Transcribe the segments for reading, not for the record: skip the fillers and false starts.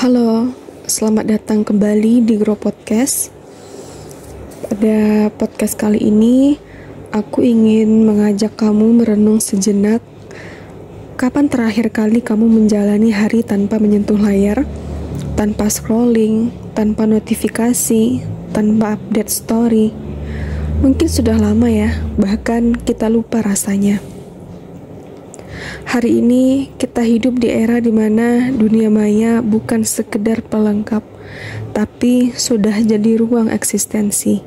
Halo, selamat datang kembali di Grow Podcast. Pada podcast kali ini, aku ingin mengajak kamu merenung sejenak. Kapan terakhir kali kamu menjalani hari tanpa menyentuh layar, tanpa scrolling, tanpa notifikasi, tanpa update story? Mungkin sudah lama ya, bahkan kita lupa rasanya. Hari ini kita hidup di era di mana dunia maya bukan sekedar pelengkap, tapi sudah jadi ruang eksistensi,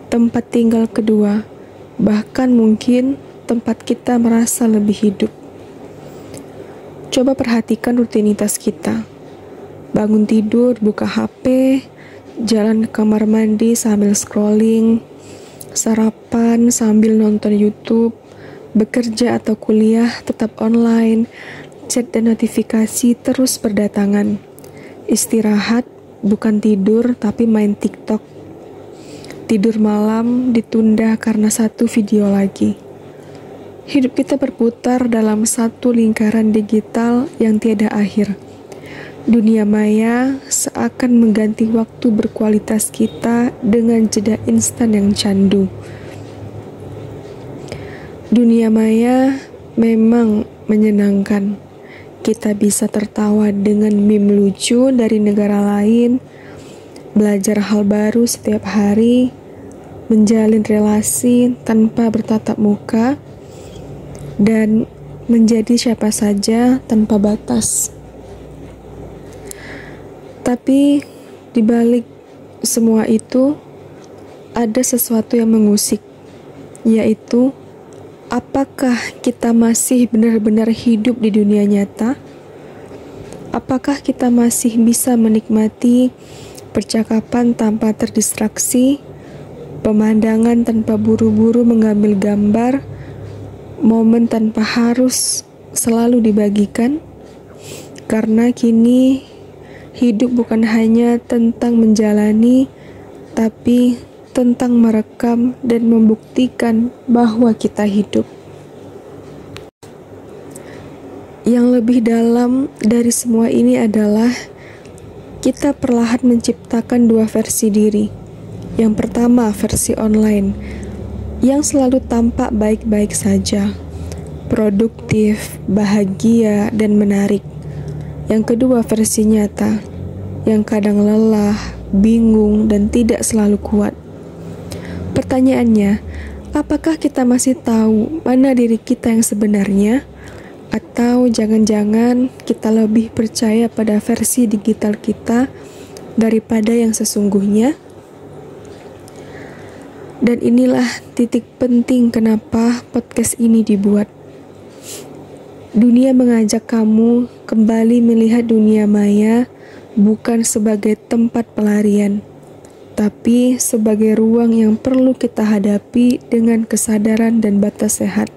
tempat tinggal kedua, bahkan mungkin tempat kita merasa lebih hidup. Coba perhatikan rutinitas kita. Bangun tidur, buka HP, jalan ke kamar mandi sambil scrolling, sarapan sambil nonton YouTube, bekerja atau kuliah tetap online, chat dan notifikasi terus berdatangan. Istirahat bukan tidur tapi main TikTok. Tidur malam ditunda karena satu video lagi. Hidup kita berputar dalam satu lingkaran digital yang tiada akhir. Dunia maya seakan mengganti waktu berkualitas kita dengan jeda instan yang candu. Dunia maya memang menyenangkan. Kita bisa tertawa dengan meme lucu dari negara lain, belajar hal baru setiap hari, menjalin relasi tanpa bertatap muka, dan menjadi siapa saja tanpa batas. Tapi di balik semua itu ada sesuatu yang mengusik, yaitu apakah kita masih benar-benar hidup di dunia nyata? Apakah kita masih bisa menikmati percakapan tanpa terdistraksi, pemandangan tanpa buru-buru mengambil gambar, momen tanpa harus selalu dibagikan? Karena kini hidup bukan hanya tentang menjalani, tapi tentang merekam dan membuktikan bahwa kita hidup. Yang lebih dalam dari semua ini adalah kita perlahan menciptakan dua versi diri. Yang pertama, versi online, yang selalu tampak baik-baik saja, produktif, bahagia, dan menarik. Yang kedua, versi nyata, yang kadang lelah, bingung, dan tidak selalu kuat. Pertanyaannya, apakah kita masih tahu mana diri kita yang sebenarnya? Atau jangan-jangan kita lebih percaya pada versi digital kita daripada yang sesungguhnya? Dan inilah titik penting kenapa podcast ini dibuat. Dunia mengajak kamu kembali melihat dunia maya bukan sebagai tempat pelarian, tapi sebagai ruang yang perlu kita hadapi dengan kesadaran dan batas sehat.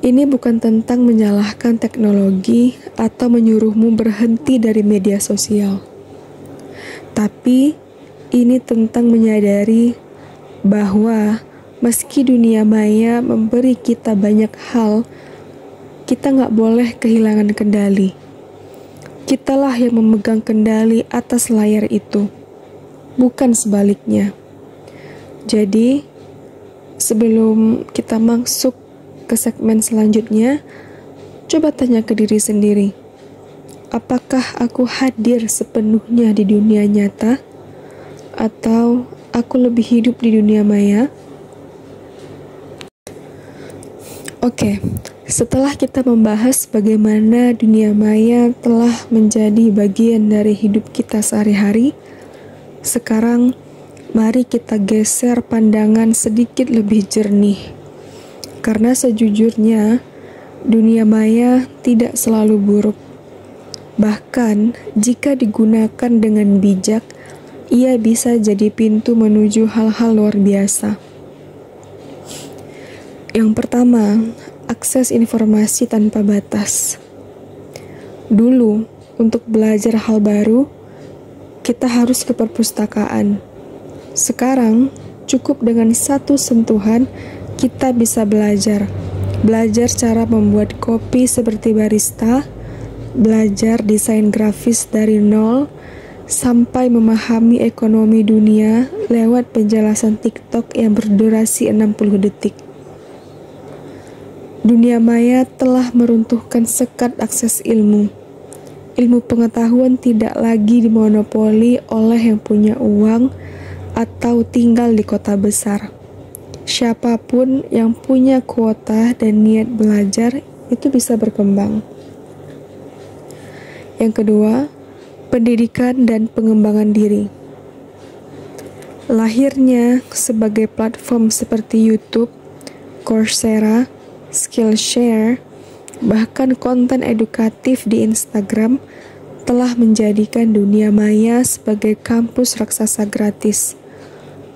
Ini bukan tentang menyalahkan teknologi atau menyuruhmu berhenti dari media sosial. Tapi ini tentang menyadari bahwa meski dunia maya memberi kita banyak hal, kita nggak boleh kehilangan kendali. Kitalah yang memegang kendali atas layar itu, bukan sebaliknya. Jadi, sebelum kita masuk ke segmen selanjutnya, coba tanya ke diri sendiri, apakah aku hadir sepenuhnya di dunia nyata? Atau aku lebih hidup di dunia maya? Oke. Setelah kita membahas bagaimana dunia maya telah menjadi bagian dari hidup kita sehari-hari, sekarang mari kita geser pandangan sedikit lebih jernih. Karena sejujurnya, dunia maya tidak selalu buruk. Bahkan, jika digunakan dengan bijak, ia bisa jadi pintu menuju hal-hal luar biasa. Yang pertama, akses informasi tanpa batas. Dulu, untuk belajar hal baru, kita harus ke perpustakaan. Sekarang, cukup dengan satu sentuhan, kita bisa belajar belajar cara membuat kopi seperti barista, belajar desain grafis dari nol, sampai memahami ekonomi dunia lewat penjelasan TikTok yang berdurasi 60 detik. Dunia maya telah meruntuhkan sekat akses ilmu. Ilmu pengetahuan tidak lagi dimonopoli oleh yang punya uang atau tinggal di kota besar. Siapapun yang punya kuota dan niat belajar itu bisa berkembang. Yang kedua, pendidikan dan pengembangan diri. Lahirnya sebagai platform seperti YouTube, Coursera, Skillshare, bahkan konten edukatif di Instagram telah menjadikan dunia maya sebagai kampus raksasa gratis.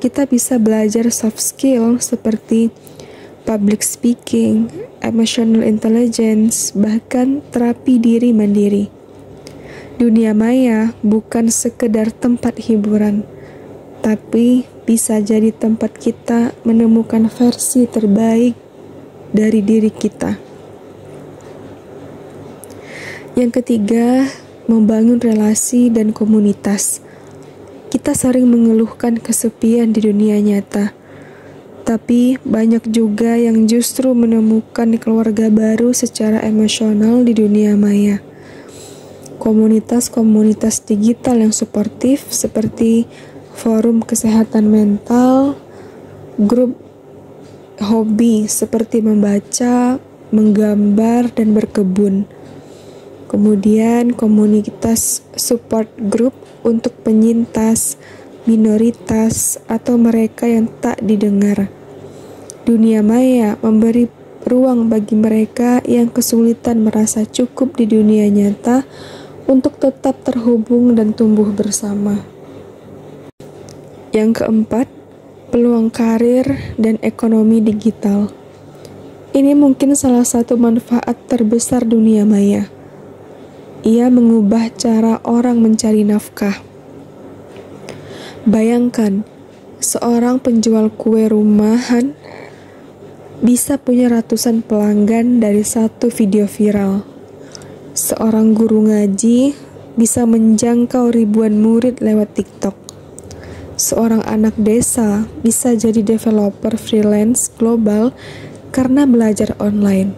Kita bisa belajar soft skill seperti public speaking, emotional intelligence, bahkan terapi diri mandiri. Dunia maya bukan sekedar tempat hiburan, tapi bisa jadi tempat kita menemukan versi terbaik dari diri kita. Yang ketiga, membangun relasi dan komunitas. Kita sering mengeluhkan kesepian di dunia nyata, tapi banyak juga yang justru menemukan keluarga baru secara emosional di dunia maya. Komunitas-komunitas digital yang suportif seperti forum kesehatan mental, grup hobi seperti membaca, menggambar, dan berkebun. Kemudian komunitas support group untuk penyintas, minoritas, atau mereka yang tak didengar. Dunia maya memberi ruang bagi mereka yang kesulitan merasa cukup di dunia nyata untuk tetap terhubung dan tumbuh bersama. Yang keempat, peluang karir dan ekonomi digital. Ini mungkin salah satu manfaat terbesar dunia maya. Ia mengubah cara orang mencari nafkah. Bayangkan, seorang penjual kue rumahan bisa punya ratusan pelanggan dari satu video viral. Seorang guru ngaji bisa menjangkau ribuan murid lewat TikTok. Seorang anak desa bisa jadi developer freelance global karena belajar online.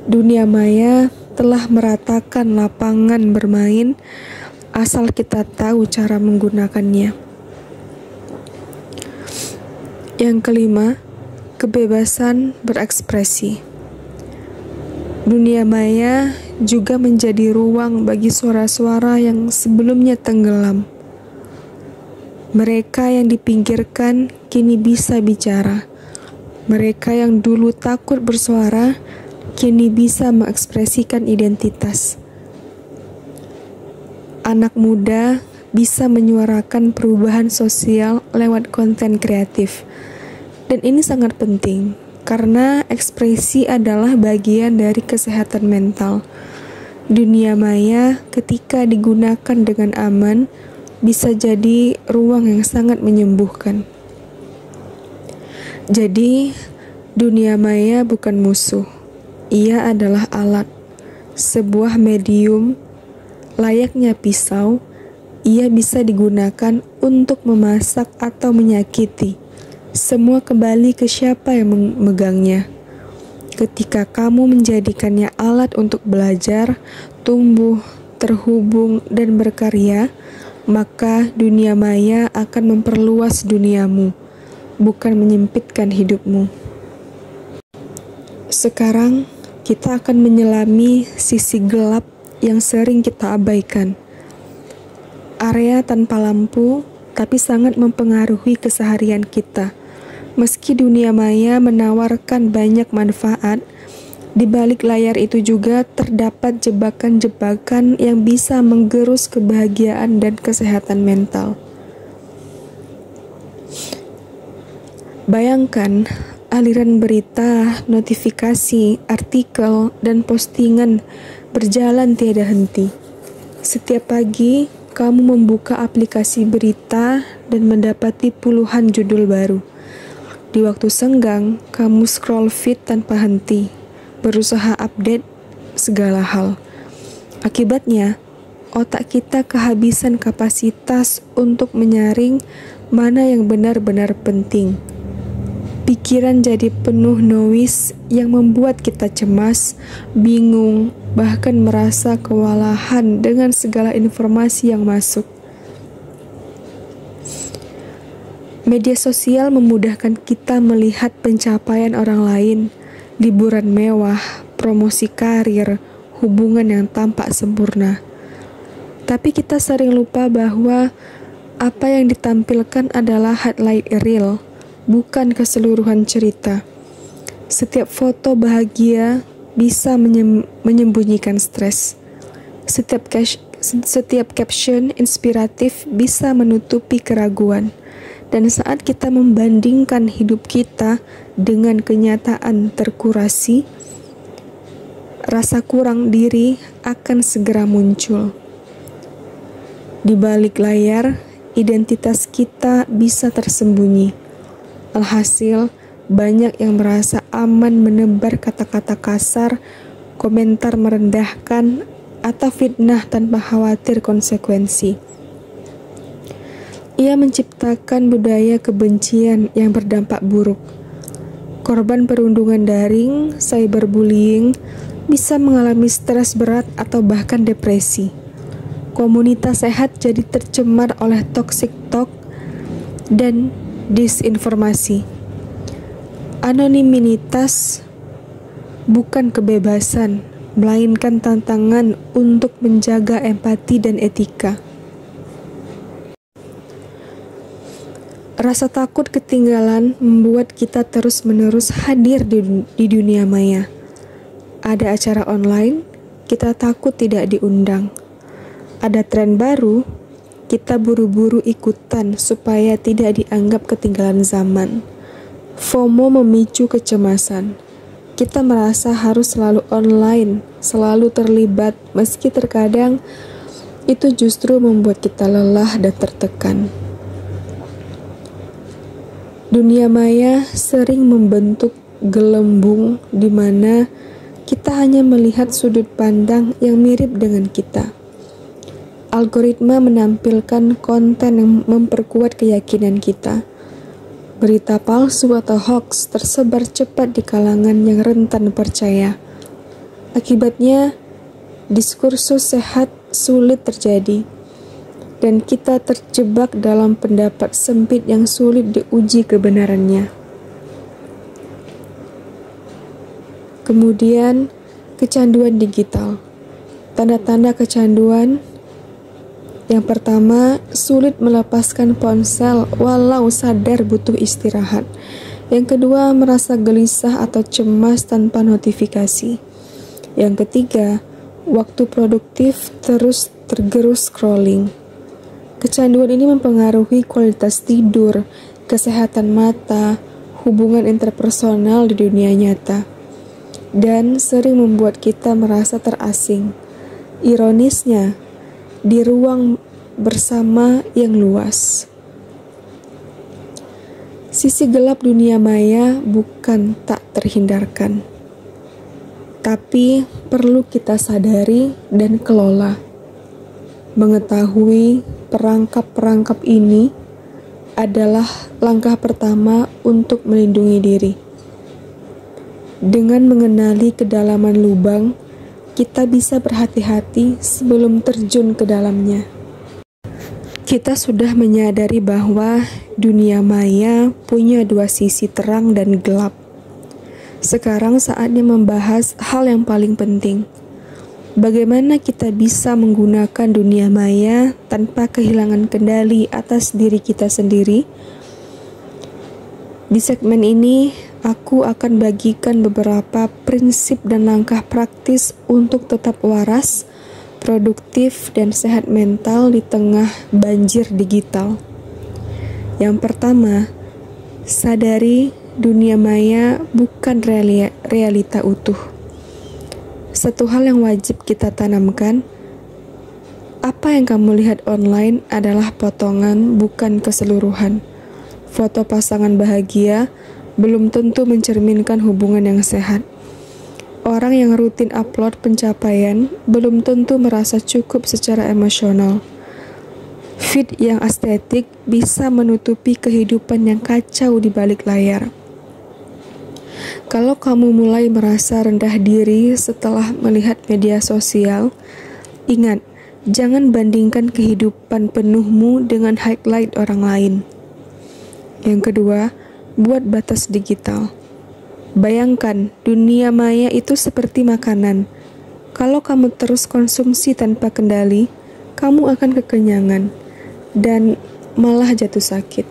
Dunia maya telah meratakan lapangan bermain asal kita tahu cara menggunakannya. Yang kelima, kebebasan berekspresi. Dunia maya juga menjadi ruang bagi suara-suara yang sebelumnya tenggelam. Mereka yang dipinggirkan kini bisa bicara. Mereka yang dulu takut bersuara kini bisa mengekspresikan identitas. Anak muda bisa menyuarakan perubahan sosial lewat konten kreatif. Dan ini sangat penting, karena ekspresi adalah bagian dari kesehatan mental. Dunia maya ketika digunakan dengan aman, bisa jadi ruang yang sangat menyembuhkan. Jadi, dunia maya bukan musuh. Ia adalah alat, sebuah medium, layaknya pisau. Ia bisa digunakan untuk memasak atau menyakiti. Semua kembali ke siapa yang memegangnya. Ketika kamu menjadikannya alat untuk belajar, tumbuh, terhubung, dan berkarya, maka dunia maya akan memperluas duniamu, bukan menyempitkan hidupmu. Sekarang, kita akan menyelami sisi gelap yang sering kita abaikan. Area tanpa lampu, tapi sangat mempengaruhi keseharian kita. Meski dunia maya menawarkan banyak manfaat, di balik layar itu juga terdapat jebakan-jebakan yang bisa menggerus kebahagiaan dan kesehatan mental. Bayangkan, aliran berita, notifikasi, artikel, dan postingan berjalan tiada henti. Setiap pagi, kamu membuka aplikasi berita dan mendapati puluhan judul baru. Di waktu senggang, kamu scroll feed tanpa henti. berusaha update segala hal. Akibatnya, otak kita kehabisan kapasitas untuk menyaring mana yang benar-benar penting. Pikiran jadi penuh noise yang membuat kita cemas, bingung, bahkan merasa kewalahan dengan segala informasi yang masuk. Media sosial memudahkan kita melihat pencapaian orang lain, liburan mewah, promosi karir, hubungan yang tampak sempurna. Tapi kita sering lupa bahwa apa yang ditampilkan adalah highlight reel, bukan keseluruhan cerita. Setiap foto bahagia bisa menyembunyikan stres. Setiap caption inspiratif bisa menutupi keraguan. Dan saat kita membandingkan hidup kita dengan kenyataan terkurasi, rasa kurang diri akan segera muncul. Di balik layar, identitas kita bisa tersembunyi. Alhasil, banyak yang merasa aman menebar kata-kata kasar, komentar merendahkan, atau fitnah tanpa khawatir konsekuensi. Ia menciptakan budaya kebencian yang berdampak buruk. Korban perundungan daring, cyberbullying, bisa mengalami stres berat atau bahkan depresi. Komunitas sehat jadi tercemar oleh toxic talk dan disinformasi. Anonimitas bukan kebebasan, melainkan tantangan untuk menjaga empati dan etika. Rasa takut ketinggalan membuat kita terus-menerus hadir di dunia maya. Ada acara online, kita takut tidak diundang. Ada tren baru, kita buru-buru ikutan supaya tidak dianggap ketinggalan zaman. FOMO memicu kecemasan. Kita merasa harus selalu online, selalu terlibat, meski terkadang itu justru membuat kita lelah dan tertekan. Dunia maya sering membentuk gelembung di mana kita hanya melihat sudut pandang yang mirip dengan kita. Algoritma menampilkan konten yang memperkuat keyakinan kita. Berita palsu atau hoax tersebar cepat di kalangan yang rentan percaya. Akibatnya, diskursus sehat sulit terjadi. Dan kita terjebak dalam pendapat sempit yang sulit diuji kebenarannya. Kemudian, kecanduan digital. Tanda-tanda kecanduan. Yang pertama, sulit melepaskan ponsel walau sadar butuh istirahat. Yang kedua, merasa gelisah atau cemas tanpa notifikasi. Yang ketiga, waktu produktif terus tergerus scrolling. Kecanduan ini mempengaruhi kualitas tidur, kesehatan mata, hubungan interpersonal di dunia nyata, dan sering membuat kita merasa terasing. Ironisnya, di ruang bersama yang luas. Sisi gelap dunia maya bukan tak terhindarkan, tapi perlu kita sadari dan kelola. Mengetahui perangkap-perangkap ini adalah langkah pertama untuk melindungi diri. Dengan mengenali kedalaman lubang, kita bisa berhati-hati sebelum terjun ke dalamnya. Kita sudah menyadari bahwa dunia maya punya dua sisi terang dan gelap. Sekarang saatnya membahas hal yang paling penting. Bagaimana kita bisa menggunakan dunia maya tanpa kehilangan kendali atas diri kita sendiri? Di segmen ini, aku akan bagikan beberapa prinsip dan langkah praktis untuk tetap waras, produktif, dan sehat mental di tengah banjir digital. Yang pertama, sadari dunia maya bukan realita utuh. Satu hal yang wajib kita tanamkan, apa yang kamu lihat online adalah potongan, bukan keseluruhan. Foto pasangan bahagia belum tentu mencerminkan hubungan yang sehat. Orang yang rutin upload pencapaian belum tentu merasa cukup secara emosional. Feed yang estetik bisa menutupi kehidupan yang kacau di balik layar. Kalau kamu mulai merasa rendah diri setelah melihat media sosial, ingat, jangan bandingkan kehidupan penuhmu dengan highlight orang lain. Yang kedua, buat batas digital. Bayangkan, dunia maya itu seperti makanan. Kalau kamu terus konsumsi tanpa kendali, kamu akan kekenyangan dan malah jatuh sakit.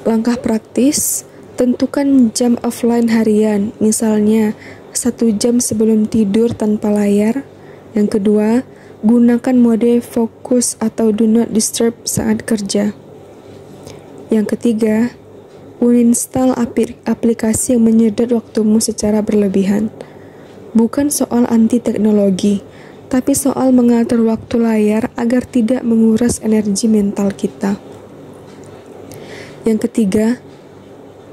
Langkah praktis, tentukan jam offline harian, misalnya 1 jam sebelum tidur tanpa layar. Yang kedua, gunakan mode fokus atau do not disturb saat kerja. Yang ketiga, uninstall aplikasi yang menyedot waktumu secara berlebihan. Bukan soal anti teknologi, tapi soal mengatur waktu layar agar tidak menguras energi mental kita. Yang ketiga,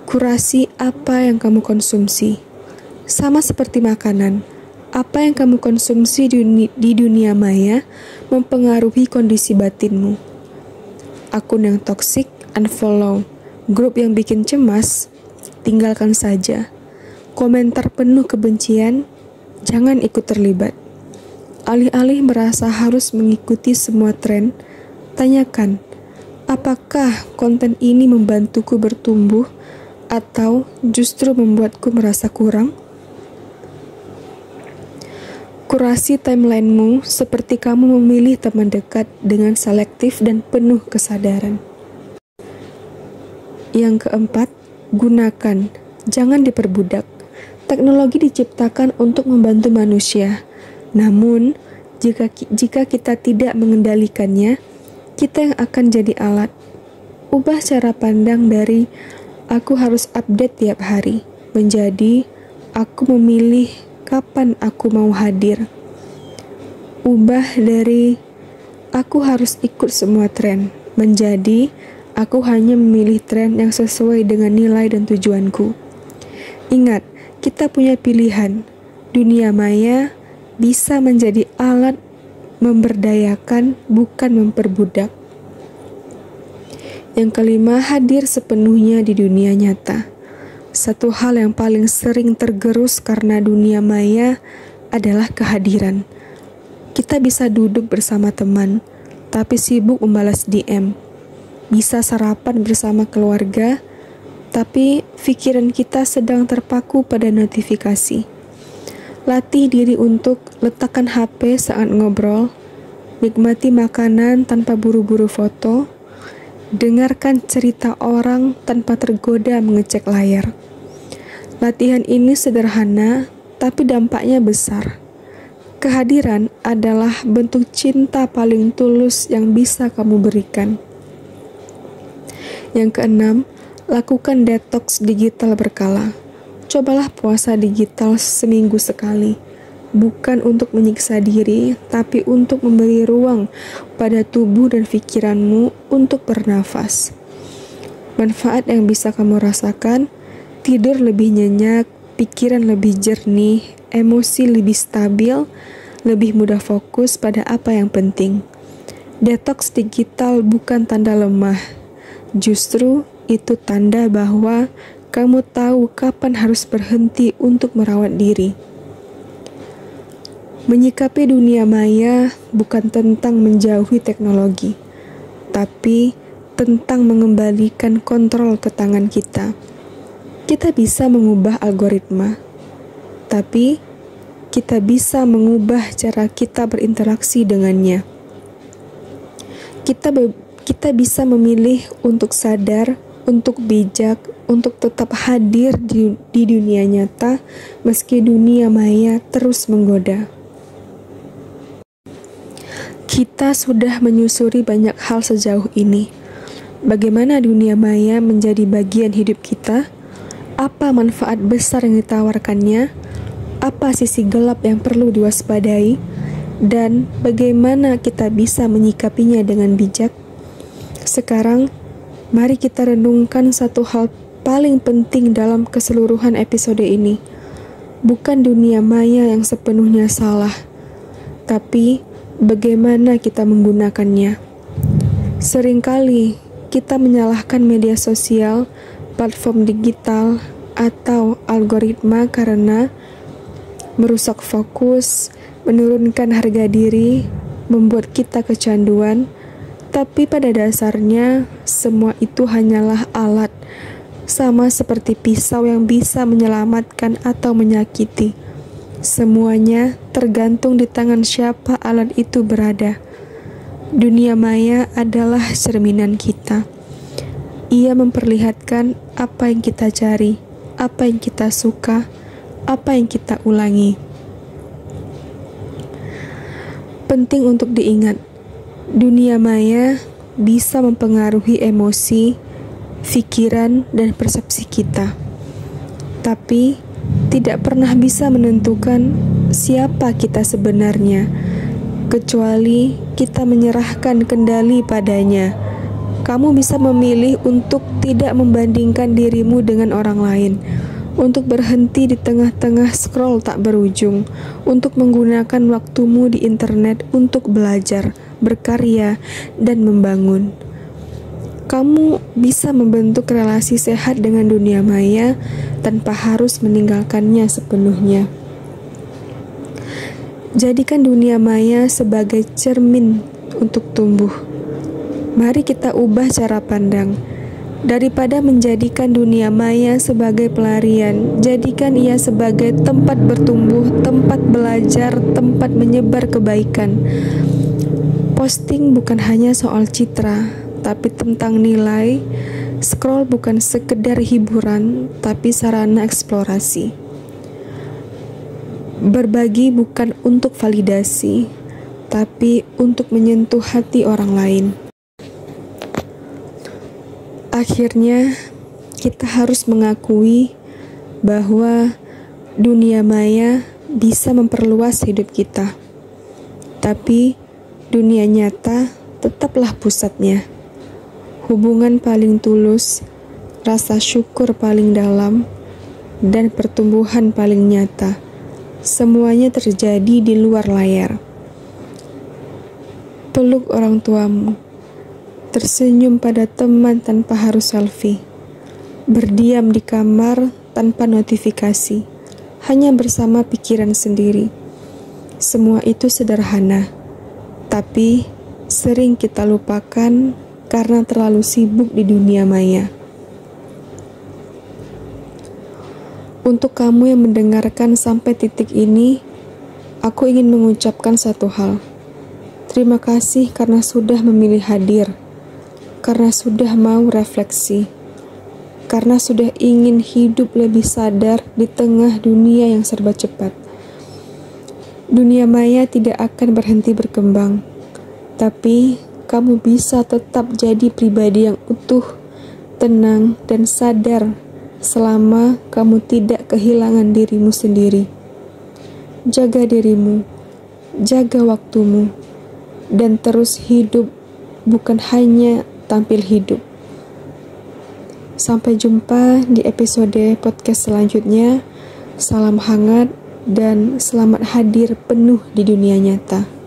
kurasi apa yang kamu konsumsi. Sama seperti makanan, apa yang kamu konsumsi di dunia maya mempengaruhi kondisi batinmu. Akun yang toksik, unfollow. Grup yang bikin cemas, tinggalkan saja. Komentar penuh kebencian, jangan ikut terlibat. Alih-alih merasa harus mengikuti semua tren, tanyakan, apakah konten ini membantuku bertumbuh atau justru membuatku merasa kurang? Kurasi timelinemu seperti kamu memilih teman dekat dengan selektif dan penuh kesadaran. Yang keempat, gunakan, jangan diperbudak. Teknologi diciptakan untuk membantu manusia. Namun, jika kita tidak mengendalikannya, kita yang akan jadi alat. Ubah cara pandang dari aku harus update tiap hari menjadi aku memilih kapan aku mau hadir. Ubah dari aku harus ikut semua tren menjadi aku hanya memilih tren yang sesuai dengan nilai dan tujuanku. Ingat, kita punya pilihan. Dunia maya bisa menjadi alat memberdayakan, bukan memperbudak. Yang kelima, hadir sepenuhnya di dunia nyata. Satu hal yang paling sering tergerus karena dunia maya adalah kehadiran. Kita bisa duduk bersama teman, tapi sibuk membalas DM. Bisa sarapan bersama keluarga, tapi pikiran kita sedang terpaku pada notifikasi. Latih diri untuk letakkan HP saat ngobrol, nikmati makanan tanpa buru-buru foto, dengarkan cerita orang tanpa tergoda mengecek layar. Latihan ini sederhana, tapi dampaknya besar. Kehadiran adalah bentuk cinta paling tulus yang bisa kamu berikan. Yang keenam, lakukan detox digital berkala. Cobalah puasa digital seminggu sekali. Bukan untuk menyiksa diri, tapi untuk memberi ruang pada tubuh dan pikiranmu untuk bernafas. Manfaat yang bisa kamu rasakan, tidur lebih nyenyak, pikiran lebih jernih, emosi lebih stabil, lebih mudah fokus pada apa yang penting. Detox digital bukan tanda lemah. Justru itu tanda bahwa kamu tahu kapan harus berhenti untuk merawat diri. Menyikapi dunia maya bukan tentang menjauhi teknologi, tapi tentang mengembalikan kontrol ke tangan kita. Kita bisa mengubah algoritma, tapi kita bisa mengubah cara kita berinteraksi dengannya. Kita bisa memilih untuk sadar, untuk bijak, untuk tetap hadir di dunia nyata, meski dunia maya terus menggoda. Kita sudah menyusuri banyak hal sejauh ini. Bagaimana dunia maya menjadi bagian hidup kita? Apa manfaat besar yang ditawarkannya? Apa sisi gelap yang perlu diwaspadai? Dan bagaimana kita bisa menyikapinya dengan bijak? Sekarang, mari kita renungkan satu hal paling penting dalam keseluruhan episode ini. Bukan dunia maya yang sepenuhnya salah, tapi bagaimana kita menggunakannya. Seringkali kita menyalahkan media sosial, platform digital, atau algoritma karena merusak fokus, menurunkan harga diri, membuat kita kecanduan. Tapi pada dasarnya, semua itu hanyalah alat, sama seperti pisau yang bisa menyelamatkan atau menyakiti. Semuanya tergantung di tangan siapa alat itu berada. Dunia maya adalah cerminan kita. Ia memperlihatkan apa yang kita cari, apa yang kita suka, apa yang kita ulangi. Penting untuk diingat, dunia maya bisa mempengaruhi emosi, pikiran, dan persepsi kita. Tapi, tidak pernah bisa menentukan siapa kita sebenarnya, kecuali kita menyerahkan kendali padanya. Kamu bisa memilih untuk tidak membandingkan dirimu dengan orang lain, untuk berhenti di tengah-tengah scroll tak berujung, untuk menggunakan waktumu di internet untuk belajar, berkarya, dan membangun. Kamu bisa membentuk relasi sehat dengan dunia maya tanpa harus meninggalkannya sepenuhnya. Jadikan dunia maya sebagai cermin untuk tumbuh. Mari kita ubah cara pandang. Daripada menjadikan dunia maya sebagai pelarian, jadikan ia sebagai tempat bertumbuh, tempat belajar, tempat menyebar kebaikan. Posting bukan hanya soal citra, tapi tentang nilai. Scroll bukan sekedar hiburan, tapi sarana eksplorasi. Berbagi bukan untuk validasi, tapi untuk menyentuh hati orang lain. Akhirnya, kita harus mengakui bahwa dunia maya bisa memperluas hidup kita. Tapi, dunia nyata tetaplah pusatnya. Hubungan paling tulus, rasa syukur paling dalam, dan pertumbuhan paling nyata. Semuanya terjadi di luar layar. Peluk orang tuamu. Tersenyum pada teman tanpa harus selfie. Berdiam di kamar tanpa notifikasi. Hanya bersama pikiran sendiri. Semua itu sederhana. Tapi sering kita lupakan karena terlalu sibuk di dunia maya. Untuk kamu yang mendengarkan sampai titik ini, aku ingin mengucapkan satu hal. Terima kasih karena sudah memilih hadir, karena sudah mau refleksi, karena sudah ingin hidup lebih sadar di tengah dunia yang serba cepat. Dunia maya tidak akan berhenti berkembang, tapi kamu bisa tetap jadi pribadi yang utuh, tenang, dan sadar selama kamu tidak kehilangan dirimu sendiri. Jaga dirimu, jaga waktumu, dan terus hidup, bukan hanya tampil hidup. Sampai jumpa di episode podcast selanjutnya. Salam hangat dan selamat hadir penuh di dunia nyata.